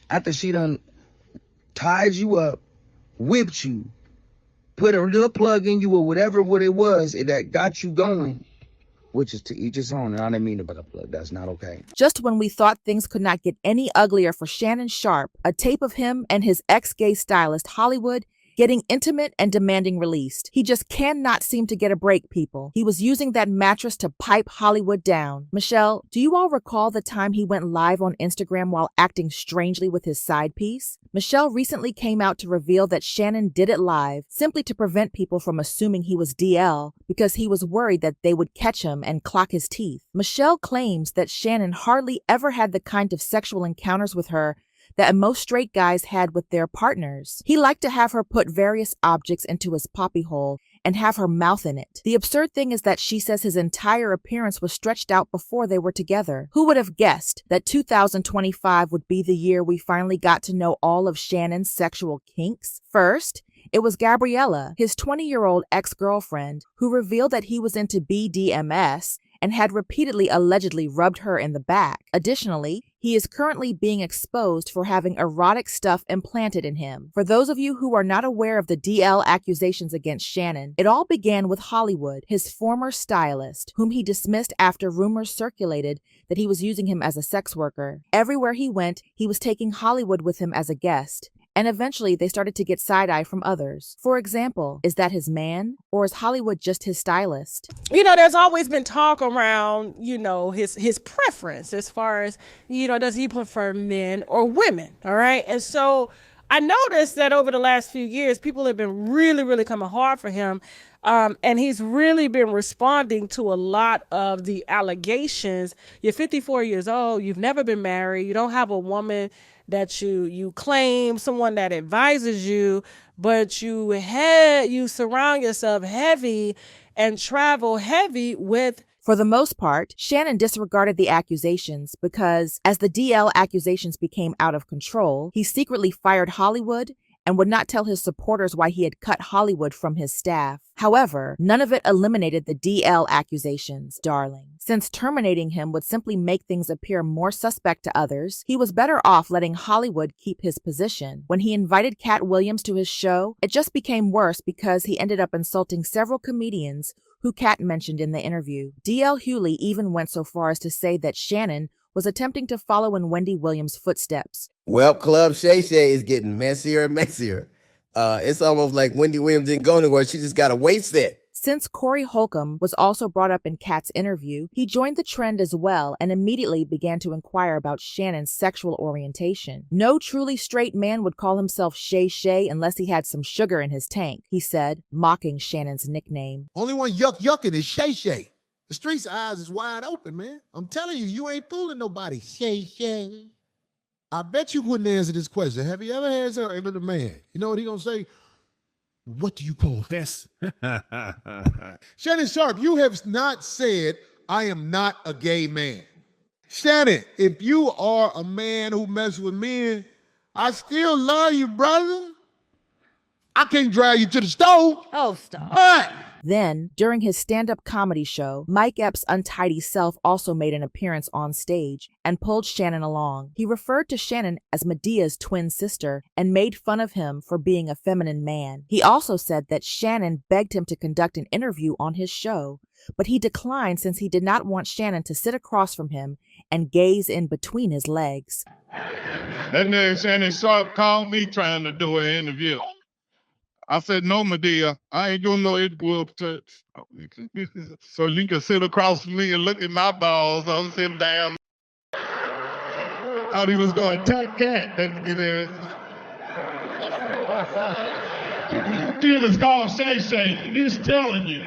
after she done tied you up, whipped you, put a little plug in you or whatever what it was that got you going, which is to each his own. And I didn't mean to put a plug. That's not okay. Just when we thought things could not get any uglier for Shannon Sharpe, a tape of him and his ex-gay stylist Hollywood getting intimate and demanding released. He just cannot seem to get a break, people. He was using that mattress to pipe Hollywood down. Michelle, do you all recall the time he went live on Instagram while acting strangely with his side piece? Michelle recently came out to reveal that Shannon did it live simply to prevent people from assuming he was DL because he was worried that they would catch him and clock his teeth. Michelle claims that Shannon hardly ever had the kind of sexual encounters with her that most straight guys had with their partners. He liked to have her put various objects into his poppy hole and have her mouth in it. The absurd thing is that she says his entire appearance was stretched out before they were together. Who would have guessed that 2025 would be the year we finally got to know all of Shannon's sexual kinks? First, it was Gabriella, his 20-year-old ex-girlfriend, who revealed that he was into BDMS and had repeatedly allegedly rubbed her in the back. Additionally, he is currently being exposed for having erotic stuff implanted in him. For those of you who are not aware of the DL accusations against Shannon, it all began with Hollywood, his former stylist, whom he dismissed after rumors circulated that he was using him as a sex worker. Everywhere he went, he was taking Hollywood with him as a guest. And eventually they started to get side-eye from others. For example, is that his man or is Hollywood just his stylist? There's always been talk around, his preference as far as, does he prefer men or women? All right. And so I noticed that over the last few years, people have been really, really coming hard for him. And he's really been responding to a lot of the allegations. You're 54 years old. You've never been married. You don't have a woman that you claim, someone that advises you, but you surround yourself heavy and travel heavy with. For the most part, Shannon disregarded the accusations because as the DL accusations became out of control, he secretly fired Hollywood and would not tell his supporters why he had cut Hollywood from his staff. However, none of it eliminated the DL accusations, darling. Since terminating him would simply make things appear more suspect to others, he was better off letting Hollywood keep his position. When he invited Cat Williams to his show, it just became worse because he ended up insulting several comedians who Cat mentioned in the interview. DL Hughley even went so far as to say that Shannon was attempting to follow in Wendy Williams' footsteps. Well, Club Shay Shay is getting messier and messier. It's almost like Wendy Williams didn't go anywhere. She just got a waist set. Since Corey Holcomb was also brought up in Kat's interview, he joined the trend as well and immediately began to inquire about Shannon's sexual orientation. No truly straight man would call himself Shay Shay unless he had some sugar in his tank, he said, mocking Shannon's nickname. Only one yucking is Shay Shay. The street's eyes is wide open, man. I'm telling you, you ain't fooling nobody. Shay Shay. I bet you wouldn't answer this question. Have you ever had something with a man? You know what he gonna say? What do you call this? Shannon Sharpe, you have not said, I am not a gay man. Shannon, if you are a man who messes with men, I still love you, brother. I can't drive you to the stove. Oh, stop. But Then, during his stand-up comedy show, Mike Epps' untidy self also made an appearance on stage and pulled Shannon along. He referred to Shannon as Medea's twin sister and made fun of him for being a feminine man. He also said that Shannon begged him to conduct an interview on his show, but he declined since he did not want Shannon to sit across from him and gaze in between his legs. That nigga Shannon Sharpe called me trying to do an interview. I said, no, Medea, I ain't doing no interview. So you can sit across from me and look at my balls. I'm sitting down. Thought he was going to attack Cat. Kid is called Shay Shay. He's telling you.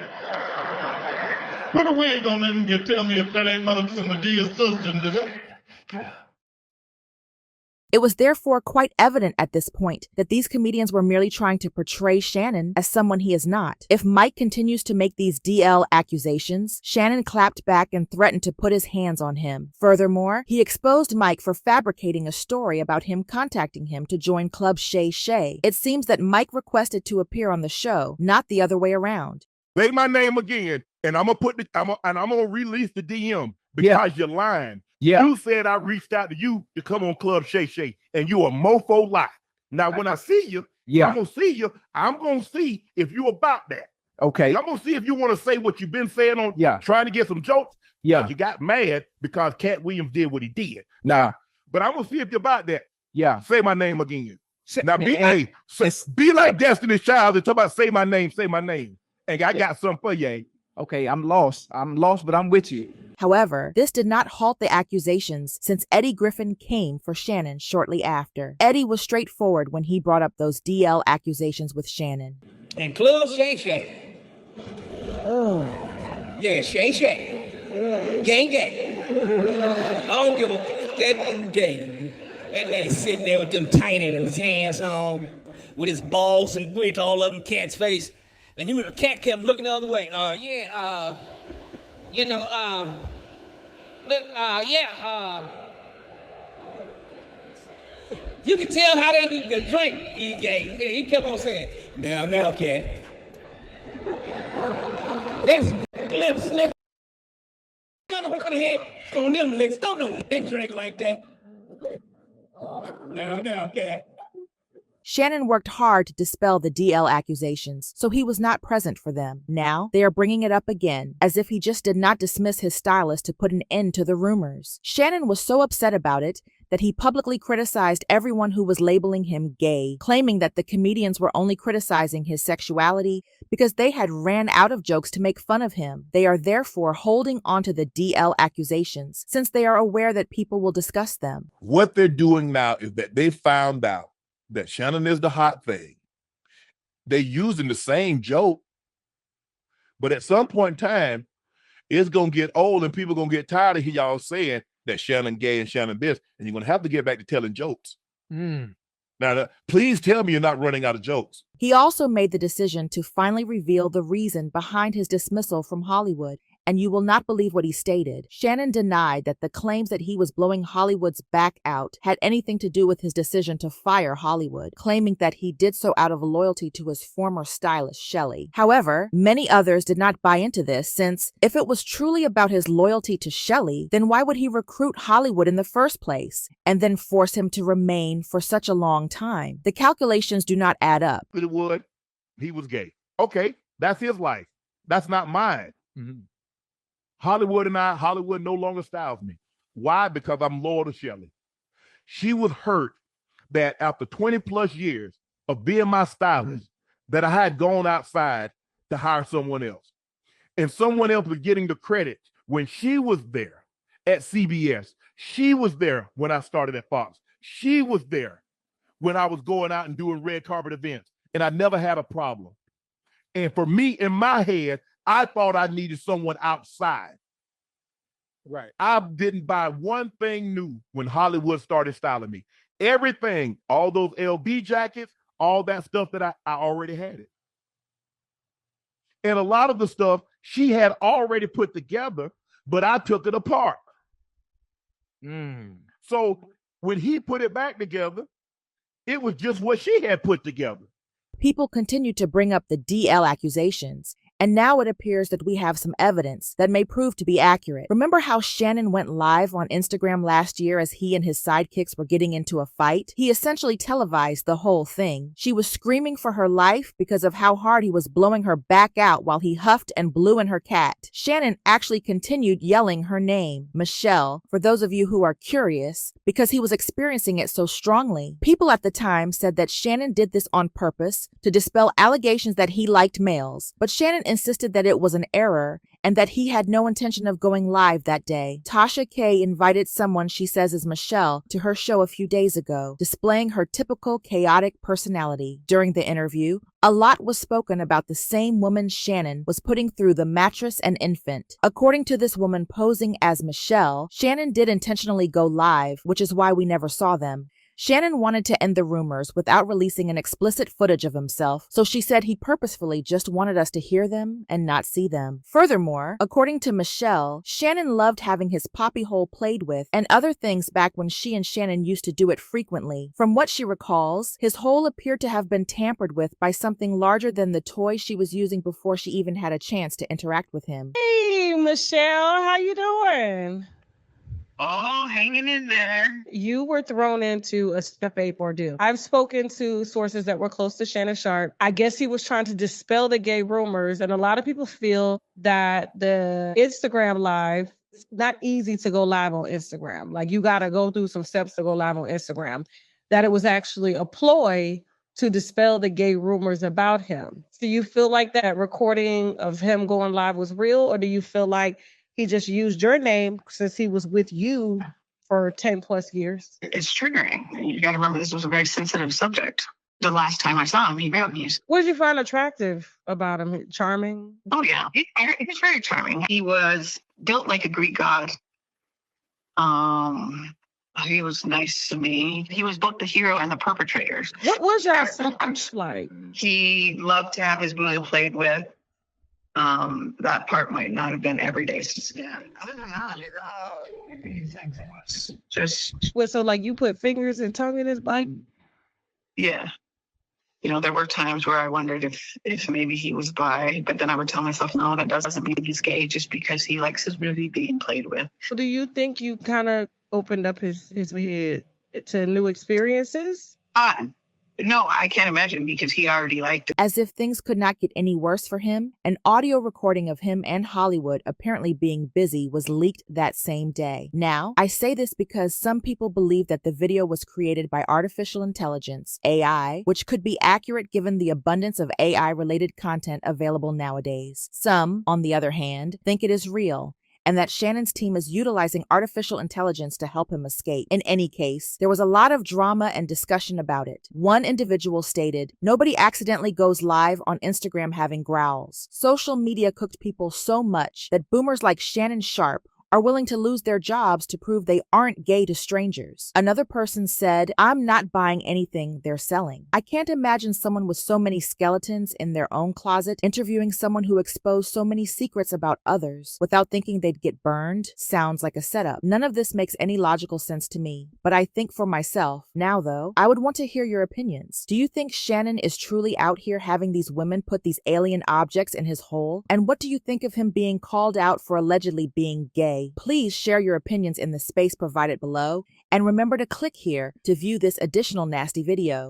Put a wig on him and tell me if that ain't Mother Medea's sister. It was therefore quite evident at this point that these comedians were merely trying to portray Shannon as someone he is not. If Mike continues to make these DL accusations, Shannon clapped back and threatened to put his hands on him. Furthermore, he exposed Mike for fabricating a story about him contacting him to join Club Shay Shay. It seems that Mike requested to appear on the show, not the other way around. Say my name again, and I'm gonna release the DM because you're lying. Yeah. You said I reached out to you to come on Club Shay Shay, and you a mofo lie. Now, when I see you, I'm gonna see you. I'm gonna see if you about that. Okay. I'm gonna see if you want to say what you've been saying on trying to get some jokes. Yeah. You got mad because Cat Williams did what he did. Nah. But I'm gonna see if you're about that. Yeah. Say my name again. Now be like Destiny's Child and talk about say my name. And I got something for you. Okay, I'm lost, but I'm with you. However, this did not halt the accusations since Eddie Griffin came for Shannon shortly after. Eddie was straightforward when he brought up those DL accusations with Shannon. And Club Shay Shay. Oh. Yeah, Shay Shay. Gang gang. I don't give a that gang. That man sitting there with them tiny little hands on, with his balls and with all of them Cat's face. And the cat kept looking the other way. You can tell how that the drink he gave. He kept on saying, now, cat. That's lips, nigga. What kind of head on them lips? Don't know they drink like that. Now, cat. Shannon worked hard to dispel the DL accusations, so he was not present for them. Now, they are bringing it up again, as if he just did not dismiss his stylist to put an end to the rumors. Shannon was so upset about it that he publicly criticized everyone who was labeling him gay, claiming that the comedians were only criticizing his sexuality because they had ran out of jokes to make fun of him. They are therefore holding onto the DL accusations, since they are aware that people will discuss them. What they're doing now is that they found out that Shannon is the hot thing. They're using the same joke, but at some point in time, it's going to get old and people are going to get tired of y'all saying that Shannon gay and Shannon this, and you're going to have to get back to telling jokes. Now, please tell me you're not running out of jokes. He also made the decision to finally reveal the reason behind his dismissal from Hollywood, and you will not believe what he stated. Shannon denied that the claims that he was blowing Hollywood's back out had anything to do with his decision to fire Hollywood, claiming that he did so out of loyalty to his former stylist, Shelley. However, many others did not buy into this, since if it was truly about his loyalty to Shelley, then why would he recruit Hollywood in the first place, and then force him to remain for such a long time? The calculations do not add up. It would. He was gay. Okay, that's his life. That's not mine. Hollywood no longer styles me. Why? Because I'm loyal to Shelley. She was hurt that after 20 plus years of being my stylist, that I had gone outside to hire someone else. And someone else was getting the credit when she was there at CBS. She was there when I started at Fox. She was there when I was going out and doing red carpet events. And I never had a problem. And for me, in my head, I thought I needed someone outside. Right. I didn't buy one thing new when Hollywood started styling me. Everything, all those LB jackets, all that stuff that I already had it. And a lot of the stuff she had already put together, but I took it apart. So when he put it back together, it was just what she had put together. People continued to bring up the DL accusations, and now it appears that we have some evidence that may prove to be accurate. Remember how Shannon went live on Instagram last year as he and his sidekicks were getting into a fight? He essentially televised the whole thing. She was screaming for her life because of how hard he was blowing her back out while he huffed and blew in her cat. Shannon actually continued yelling her name, Michelle, for those of you who are curious, because he was experiencing it so strongly. People at the time said that Shannon did this on purpose to dispel allegations that he liked males, but Shannon insisted that it was an error and that he had no intention of going live that day. Tasha K invited someone she says is Michelle to her show a few days ago, displaying her typical chaotic personality. During the interview, a lot was spoken about the same woman Shannon was putting through the mattress and infant. According to this woman posing as Michelle, Shannon did intentionally go live, which is why we never saw them. Shannon wanted to end the rumors without releasing an explicit footage of himself, so she said he purposefully just wanted us to hear them and not see them. Furthermore, according to Michelle, Shannon loved having his poppy hole played with and other things back when she and Shannon used to do it frequently. From what she recalls, his hole appeared to have been tampered with by something larger than the toy she was using before she even had a chance to interact with him. Hey, Michelle, how you doing? Oh, hanging in there. You were thrown into a fate ordeal. I've spoken to sources that were close to Shannon Sharpe. I guess he was trying to dispel the gay rumors, and a lot of people feel that the Instagram live, it's not easy to go live on Instagram. Like, you got to go through some steps to go live on Instagram. That it was actually a ploy to dispel the gay rumors about him. Do you feel like that recording of him going live was real, or do you feel like he just used your name since he was with you for 10 plus years? It's triggering. You got to remember this was a very sensitive subject. The last time I saw him, he wrote me. What did you find attractive about him? Charming? Oh, yeah. He's very charming. He was built like a Greek god. He was nice to me. He was both the hero and the perpetrators. What was your sex like? He loved to have his booty played with. That part might not have been everyday. Yeah. Other than that, just So like you put fingers and tongue in his butt? yeah. You know, there were times where I wondered if maybe he was bi, but then I would tell myself, no, that doesn't mean he's gay just because he likes his booty being played with. So do you think you kind of opened up his head to new experiences? No, I can't imagine because he already liked it. As if things could not get any worse for him, an audio recording of him and Hollywood apparently being busy was leaked that same day. Now, I say this because some people believe that the video was created by artificial intelligence, AI, which could be accurate given the abundance of AI-related content available nowadays. Some, on the other hand, think it is real, and that Shannon's team is utilizing artificial intelligence to help him escape. In any case, there was a lot of drama and discussion about it. One individual stated, "Nobody accidentally goes live on Instagram having growls. Social media cooked people so much that boomers like Shannon Sharpe are willing to lose their jobs to prove they aren't gay to strangers." Another person said, "I'm not buying anything they're selling." I can't imagine someone with so many skeletons in their own closet interviewing someone who exposed so many secrets about others without thinking they'd get burned. Sounds like a setup. None of this makes any logical sense to me, but I think for myself. Now though, I would want to hear your opinions. Do you think Shannon is truly out here having these women put these alien objects in his hole? And what do you think of him being called out for allegedly being gay? Please share your opinions in the space provided below, and remember to click here to view this additional nasty video.